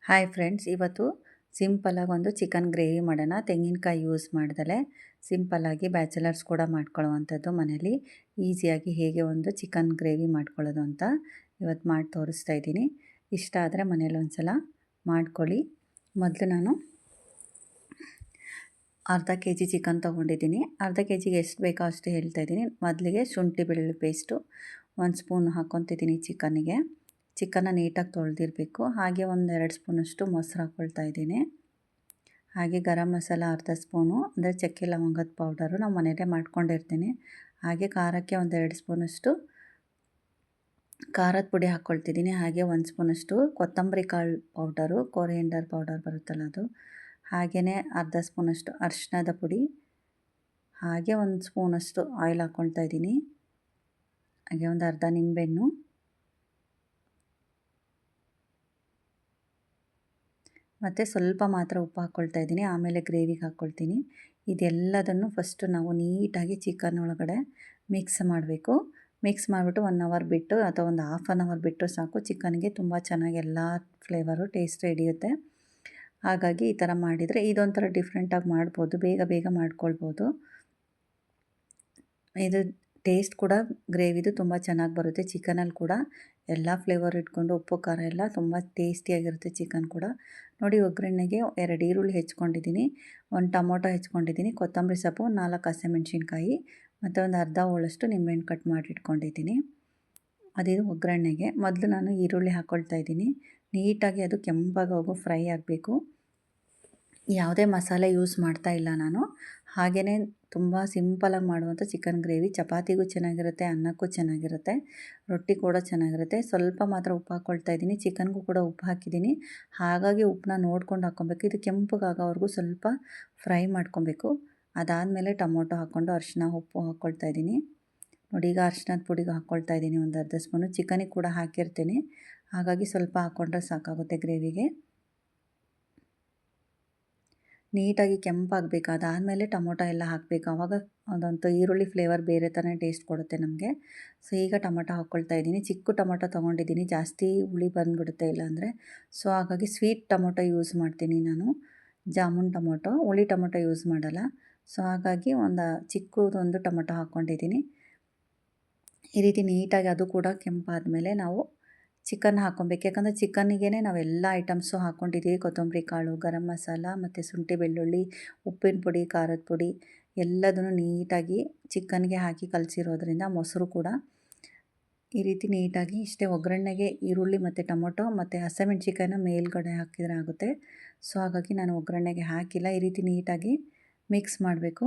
Hi friends, ಇವತ್ತು ಸಿಂಪಲಾಗಿ ಒಂದು ಚಿಕನ್ ಗ್ರೇವಿ ಮಾಡೋಣ. ತೆಂಗಿನಕಾಯಿ ಯೂಸ್ ಮಾಡ್ದಲೆ ಸಿಂಪಲ್ಲಾಗಿ ಬ್ಯಾಚುಲರ್ಸ್ ಕೂಡ ಮಾಡ್ಕೊಳ್ಳುವಂಥದ್ದು, ಮನೇಲಿ ಈಸಿಯಾಗಿ ಹೇಗೆ ಒಂದು ಚಿಕನ್ ಗ್ರೇವಿ ಮಾಡ್ಕೊಳ್ಳೋದು ಅಂತ ಇವತ್ತು ಮಾಡಿ ತೋರಿಸ್ತಾ ಇದ್ದೀನಿ. ಇಷ್ಟ ಆದರೆ ಮನೇಲಿ ಒಂದು ಸಲ ಮಾಡ್ಕೊಳ್ಳಿ. ಮೊದಲು ನಾನು ಅರ್ಧ ಕೆ ಜಿ ಚಿಕನ್ ತೊಗೊಂಡಿದ್ದೀನಿ. ಅರ್ಧ ಕೆ ಜಿಗೆ ಎಷ್ಟು ಬೇಕೋ ಅಷ್ಟು ಹೇಳ್ತಾಯಿದ್ದೀನಿ. ಮೊದಲಿಗೆ ಶುಂಠಿ ಬೆಳ್ಳುಳ್ಳಿ ಪೇಸ್ಟು 1 ಸ್ಪೂನ್ ಹಾಕ್ಕೊತಿದ್ದೀನಿ ಚಿಕನ್ನಿಗೆ. ಚಿಕನ್ನ ನೀಟಾಗಿ ತೊಳೆದಿರಬೇಕು. ಹಾಗೆ ಒಂದು 2 ಸ್ಪೂನಷ್ಟು ಮೊಸರು ಹಾಕ್ಕೊಳ್ತಾ ಇದ್ದೀನಿ. ಹಾಗೆ ಗರಂ ಮಸಾಲ ಅರ್ಧ ಸ್ಪೂನು, ಅಂದರೆ ಚಕ್ಕೆ ಲವಂಗದ ಪೌಡರು ನಾವು ಮನೆಯಲ್ಲೇ ಮಾಡ್ಕೊಂಡಿರ್ತೀನಿ. ಹಾಗೆ ಖಾರಕ್ಕೆ ಒಂದು 2 ಸ್ಪೂನಷ್ಟು ಖಾರದ ಪುಡಿ ಹಾಕ್ಕೊಳ್ತಿದ್ದೀನಿ. ಹಾಗೆ 1 ಸ್ಪೂನಷ್ಟು ಕೊತ್ತಂಬರಿ ಕಾಳು ಪೌಡರು, ಕೊರಿಯಂಡರ್ ಪೌಡರ್ ಬರುತ್ತಲ್ಲ ಅದು. ಹಾಗೆಯೇ ಅರ್ಧ ಸ್ಪೂನಷ್ಟು ಅರಿಶಿಣದ ಪುಡಿ, ಹಾಗೆ 1 ಸ್ಪೂನಷ್ಟು ಆಯಿಲ್ ಹಾಕ್ಕೊಳ್ತಾ ಇದ್ದೀನಿ. ಹಾಗೆ ಒಂದು ಅರ್ಧ ನಿಂಬೆಹಣ್ಣು, ಮತ್ತು ಸ್ವಲ್ಪ ಮಾತ್ರ ಉಪ್ಪು ಹಾಕ್ಕೊಳ್ತಾ ಇದ್ದೀನಿ. ಆಮೇಲೆ ಗ್ರೇವಿಗೆ ಹಾಕ್ಕೊಳ್ತೀನಿ. ಇದೆಲ್ಲದನ್ನು ಫಸ್ಟು ನಾವು ನೀಟಾಗಿ ಚಿಕನ್ ಒಳಗಡೆ ಮಿಕ್ಸ್ ಮಾಡಬೇಕು. ಮಿಕ್ಸ್ ಮಾಡಿಬಿಟ್ಟು 1 ಅವರ್ ಬಿಟ್ಟು ಅಥವಾ ಒಂದು ಹಾಫ್ ಆನ್ ಅವರ್ ಬಿಟ್ಟು ಸಾಕು. ಚಿಕನ್ಗೆ ತುಂಬ ಚೆನ್ನಾಗಿ ಎಲ್ಲ ಫ್ಲೇವರು ಟೇಸ್ಟ್ ಹಿಡಿಯುತ್ತೆ. ಹಾಗಾಗಿ ಈ ಥರ ಮಾಡಿದರೆ ಇದೊಂಥರ ಡಿಫ್ರೆಂಟಾಗಿ ಮಾಡ್ಬೋದು, ಬೇಗ ಮಾಡ್ಕೊಳ್ಬೋದು. ಇದು ಟೇಸ್ಟ್ ಕೂಡ ಗ್ರೇವಿದು ತುಂಬ ಚೆನ್ನಾಗಿ ಬರುತ್ತೆ. ಚಿಕನಲ್ಲಿ ಕೂಡ ಎಲ್ಲ ಫ್ಲೇವರ್ ಇಟ್ಕೊಂಡು ಉಪ್ಪು ಖಾರ ಎಲ್ಲ ತುಂಬ ಟೇಸ್ಟಿಯಾಗಿರುತ್ತೆ ಚಿಕನ್ ಕೂಡ. ನೋಡಿ, ಒಗ್ಗರಣೆಗೆ 2 ಈರುಳ್ಳಿ ಹೆಚ್ಕೊಂಡಿದ್ದೀನಿ, 1 ಟೊಮೊಟೊ ಹೆಚ್ಕೊಂಡಿದ್ದೀನಿ, ಕೊತ್ತಂಬರಿ ಸೊಪ್ಪು, 4 ಹಸಿಮೆಣ್ಸಿನ್ಕಾಯಿ ಮತ್ತು ಒಂದು ಅರ್ಧ ಹೋಳಷ್ಟು ನಿಂಬೆಹಣ್ಣು ಕಟ್ ಮಾಡಿ ಇಟ್ಕೊಂಡಿದ್ದೀನಿ. ಅದಿದು ಒಗ್ಗರಣೆಗೆ. ಮೊದಲು ನಾನು ಈರುಳ್ಳಿ ಹಾಕ್ಕೊಳ್ತಾ ಇದ್ದೀನಿ. ನೀಟಾಗಿ ಅದು ಕೆಂಪಾಗೋವರೆಗೂ ಫ್ರೈ ಆಗಬೇಕು. ಯಾವುದೇ ಮಸಾಲೆ ಯೂಸ್ ಮಾಡ್ತಾ ಇಲ್ಲ ನಾನು. ಹಾಗೆಯೇ ತುಂಬ ಸಿಂಪಲಾಗಿ ಮಾಡುವಂಥ ಚಿಕನ್ ಗ್ರೇವಿ. ಚಪಾತಿಗೂ ಚೆನ್ನಾಗಿರುತ್ತೆ, ಅನ್ನಕ್ಕೂ ಚೆನ್ನಾಗಿರುತ್ತೆ, ರೊಟ್ಟಿ ಕೂಡ ಚೆನ್ನಾಗಿರುತ್ತೆ. ಸ್ವಲ್ಪ ಮಾತ್ರ ಉಪ್ಪು ಹಾಕ್ಕೊಳ್ತಾ ಇದ್ದೀನಿ. ಚಿಕನ್ಗೂ ಕೂಡ ಉಪ್ಪು ಹಾಕಿದ್ದೀನಿ. ಹಾಗಾಗಿ ಉಪ್ಪನ್ನ ನೋಡ್ಕೊಂಡು ಹಾಕ್ಕೊಬೇಕು. ಇದು ಕೆಂಪಗಾಗೋವರೆಗೂ ಸ್ವಲ್ಪ ಫ್ರೈ ಮಾಡ್ಕೊಬೇಕು. ಅದಾದಮೇಲೆ ಟೊಮೊಟೊ ಹಾಕ್ಕೊಂಡು ಅರಿಶಿನ ಉಪ್ಪು ಹಾಕ್ಕೊಳ್ತಾ ಇದ್ದೀನಿ. ನೋಡಿ, ಈಗ ಅರಿಶಿನದ ಪುಡಿಗೆ ಹಾಕ್ಕೊಳ್ತಾ ಇದ್ದೀನಿ ಒಂದು ಅರ್ಧ ಸ್ಪೂನು. ಚಿಕನಿಗೆ ಕೂಡ ಹಾಕಿರ್ತೀನಿ, ಹಾಗಾಗಿ ಸ್ವಲ್ಪ ಹಾಕ್ಕೊಂಡ್ರೆ ಸಾಕಾಗುತ್ತೆ ಗ್ರೇವಿಗೆ. ನೀಟಾಗಿ ಕೆಂಪಾಗಬೇಕು. ಅದಾದಮೇಲೆ ಟೊಮೊಟೊ ಎಲ್ಲ ಹಾಕಬೇಕು. ಆವಾಗ ಅದಂತೂ ಈರುಳ್ಳಿ ಫ್ಲೇವರ್ ಬೇರೆ ಥರ ಟೇಸ್ಟ್ ಕೊಡುತ್ತೆ ನಮಗೆ. ಸೊ ಈಗ ಟೊಮೊಟೊ ಹಾಕ್ಕೊಳ್ತಾ ಇದ್ದೀನಿ. ಚಿಕ್ಕ ಟೊಮೊಟೊ ತೊಗೊಂಡಿದ್ದೀನಿ, ಜಾಸ್ತಿ ಹುಳಿ ಬಂದುಬಿಡುತ್ತೆ ಇಲ್ಲಾಂದರೆ. ಸೊ ಹಾಗಾಗಿ ಸ್ವೀಟ್ ಟೊಮೊಟೊ ಯೂಸ್ ಮಾಡ್ತೀನಿ ನಾನು, ಜಾಮೂನ್ ಟೊಮೊಟೊ. ಹುಳಿ ಟೊಮೊಟೊ ಯೂಸ್ ಮಾಡಲ್ಲ. ಸೊ ಹಾಗಾಗಿ ಒಂದು ಚಿಕ್ಕದೊಂದು ಟೊಮೊಟೊ ಹಾಕ್ಕೊಂಡಿದ್ದೀನಿ. ಈ ರೀತಿ ನೀಟಾಗಿ ಅದು ಕೂಡ ಕೆಂಪಾದಮೇಲೆ ನಾವು ಚಿಕನ್ ಹಾಕ್ಕೊಬೇಕು. ಯಾಕಂದರೆ ಚಿಕನ್ನಿಗೆ ನಾವೆಲ್ಲ ಐಟಮ್ಸು ಹಾಕ್ಕೊಂಡಿದ್ದೀವಿ. ಕೊತ್ತಂಬರಿ ಕಾಳು, ಗರಂ ಮಸಾಲ ಮತ್ತು ಶುಂಠಿ ಬೆಳ್ಳುಳ್ಳಿ, ಉಪ್ಪಿನ ಪುಡಿ, ಖಾರದ ಪುಡಿ ಎಲ್ಲದನ್ನು ನೀಟಾಗಿ ಚಿಕನ್ಗೆ ಹಾಕಿ ಕಲಸಿರೋದ್ರಿಂದ, ಮೊಸರು ಕೂಡ ಈ ರೀತಿ ನೀಟಾಗಿ ಇಷ್ಟೇ. ಒಗ್ಗರಣೆಗೆ ಈರುಳ್ಳಿ ಮತ್ತು ಟೊಮೊಟೊ ಮತ್ತು ಹಸಿಮೆಣ್ಸಿನ್ಕಾಯಿನ ಮೇಲ್ಗಡೆ ಹಾಕಿದರೆ ಆಗುತ್ತೆ. ಸೊ ಹಾಗಾಗಿ ನಾನು ಒಗ್ಗರಣೆಗೆ ಹಾಕಿಲ್ಲ. ಈ ರೀತಿ ನೀಟಾಗಿ ಮಿಕ್ಸ್ ಮಾಡಬೇಕು.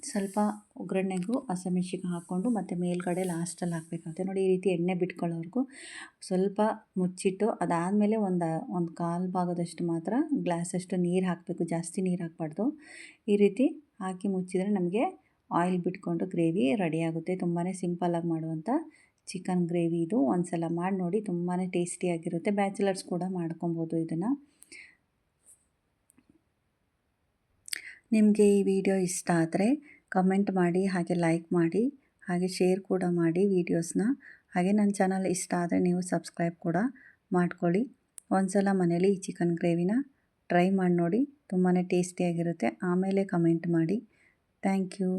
ಸ್ವಲ್ಪ ಒಗ್ಗರಣೆಗೂ ಹಸಿಮೆಣ್ಸಿನ್ಕಾಯಿ ಹಾಕ್ಕೊಂಡು ಮತ್ತು ಮೇಲ್ಗಡೆ ಲಾಸ್ಟಲ್ಲಿ ಹಾಕಬೇಕಾಗುತ್ತೆ. ನೋಡಿ, ಈ ರೀತಿ ಎಣ್ಣೆ ಬಿಟ್ಕೊಳ್ಳೋವರೆಗೂ ಸ್ವಲ್ಪ ಮುಚ್ಚಿಟ್ಟು, ಅದಾದಮೇಲೆ ಒಂದು ಕಾಲು ಭಾಗದಷ್ಟು ಮಾತ್ರ ಗ್ಲಾಸಷ್ಟು ನೀರು ಹಾಕಬೇಕು. ಜಾಸ್ತಿ ನೀರು ಹಾಕಬಾರ್ದು. ಈ ರೀತಿ ಹಾಕಿ ಮುಚ್ಚಿದರೆ ನಮಗೆ ಆಯಿಲ್ ಬಿಟ್ಕೊಂಡು ಗ್ರೇವಿ ರೆಡಿಯಾಗುತ್ತೆ. ತುಂಬಾ ಸಿಂಪಲ್ಲಾಗಿ ಮಾಡುವಂಥ ಚಿಕನ್ ಗ್ರೇವಿ ಇದು. ಒಂದು ಸಲ ಮಾಡಿ ನೋಡಿ, ತುಂಬಾ ಟೇಸ್ಟಿಯಾಗಿರುತ್ತೆ. ಬ್ಯಾಚುಲರ್ಸ್ ಕೂಡ ಮಾಡ್ಕೊಬೋದು ಇದನ್ನು. ನಿಮಗೆ ಈ ವಿಡಿಯೋ ಇಷ್ಟ ಆದರೆ ಕಮೆಂಟ್ ಮಾಡಿ, ಹಾಗೆ ಲೈಕ್ ಮಾಡಿ, ಹಾಗೆ ಶೇರ್ ಕೂಡ ಮಾಡಿ ವೀಡಿಯೋಸ್ನ. ಹಾಗೆ ನನ್ನ ಚಾನಲ್ ಇಷ್ಟ ಆದರೆ ನೀವು ಸಬ್ಸ್ಕ್ರೈಬ್ ಕೂಡ ಮಾಡ್ಕೊಳ್ಳಿ. ಒಂದು ಸಲ ಮನೇಲಿ ಈ ಚಿಕನ್ ಗ್ರೇವಿನ ಟ್ರೈ ಮಾಡಿ ನೋಡಿ, ತುಂಬಾ ಟೇಸ್ಟಿಯಾಗಿರುತ್ತೆ. ಆಮೇಲೆ ಕಮೆಂಟ್ ಮಾಡಿ. Thank you.